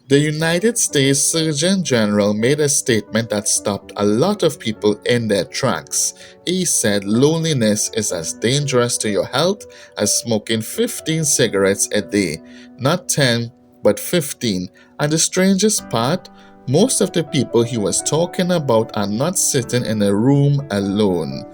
The United States Surgeon General made a statement that stopped a lot of people in their tracks. He said loneliness is as dangerous to your health as smoking 15 cigarettes a day, not 10, but 15. And the strangest part, most of the people he was talking about are not sitting in a room alone.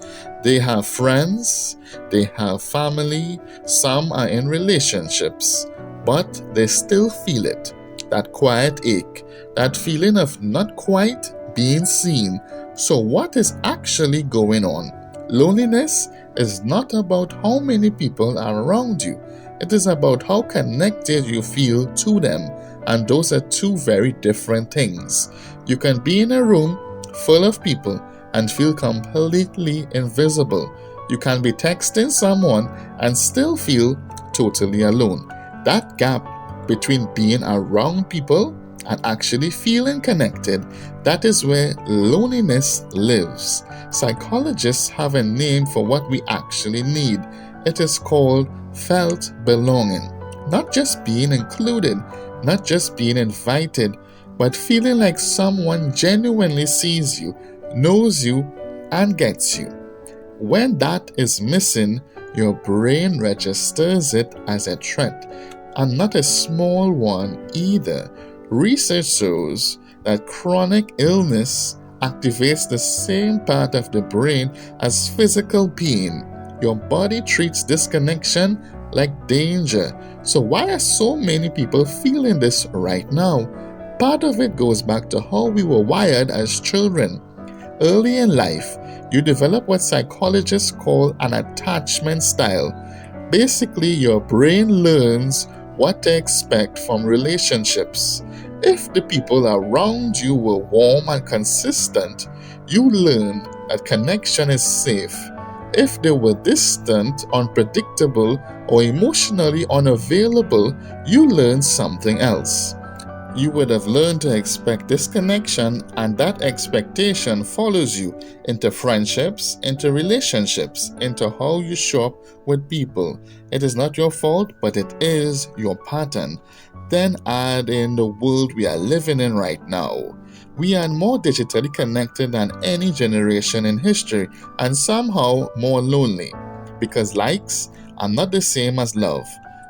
They have friends, they have family, some are in relationships, but they still feel it. That quiet ache, that feeling of not quite being seen. So, what is actually going on? Loneliness is not about how many people are around you, it is about how connected you feel to them. And those are two very different things. You can be in a room full of people and feel completely invisible. You can be texting someone and still feel totally alone. That gap between being around people and actually feeling connected, that is where loneliness lives. Psychologists have a name for what we actually need. It is called felt belonging. Not just being included, not just being invited, but feeling like someone genuinely sees you, knows you, and gets you. When that is missing, your brain registers it as a threat, and not a small one either. Research shows that chronic illness activates the same part of the brain as physical pain. Your body treats disconnection like danger. So, why are so many people feeling this right now? Part of it goes back to how we were wired as children. Early in life, you develop what psychologists call an attachment style. Basically, your brain learns what to expect from relationships. If the people around you were warm and consistent, you learned that connection is safe. If they were distant, unpredictable, or emotionally unavailable, you learned something else. You would have learned to expect disconnection, and that expectation follows you into friendships, into relationships, into how you show up with people. It is not your fault, but it is your pattern. Then add in the world we are living in right now. We are more digitally connected than any generation in history, and somehow more lonely, because likes are not the same as love.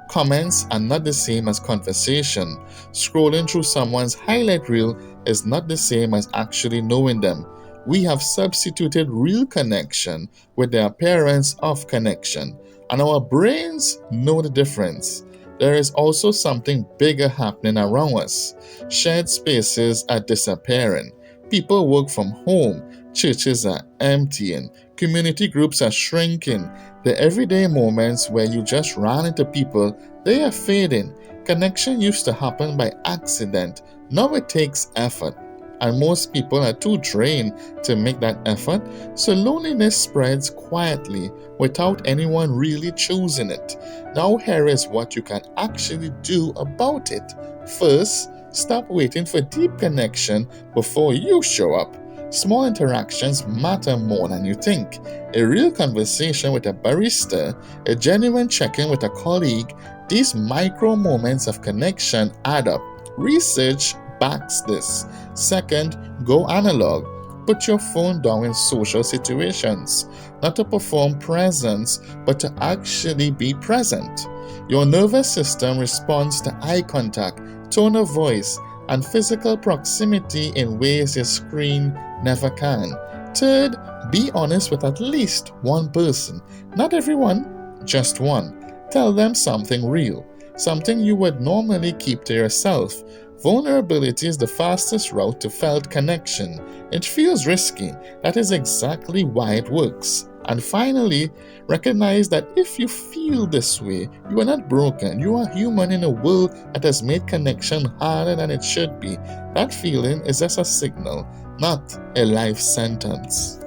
Comments are not the same as conversation. Scrolling through someone's highlight reel is not the same as actually knowing them. We have substituted real connection with the appearance of connection, and our brains know the difference. There is also something bigger happening around us. Shared spaces are disappearing. People work from home. Churches are emptying. Community groups are shrinking. The everyday moments where you just ran into people, they are fading. Connection used to happen by accident. Now it takes effort. And most people are too drained to make that effort, so loneliness spreads quietly without anyone really choosing it. Now, here is what you can actually do about it. First, stop waiting for deep connection before you show up. Small interactions matter more than you think. A real conversation with a barista, a genuine check-in with a colleague, these micro moments of connection add up. Research backs this. Second, go analog. Put your phone down in social situations, not to perform presence, but to actually be present. Your nervous system responds to eye contact, tone of voice, and physical proximity in ways your screen never can. Third, be honest with at least one person. Not everyone, just one. Tell them something real, something you would normally keep to yourself. Vulnerability is the fastest route to felt connection. It feels risky. That is exactly why it works. And finally, recognize that if you feel this way, you are not broken. You are human in a world that has made connection harder than it should be. That feeling is just a signal, not a life sentence.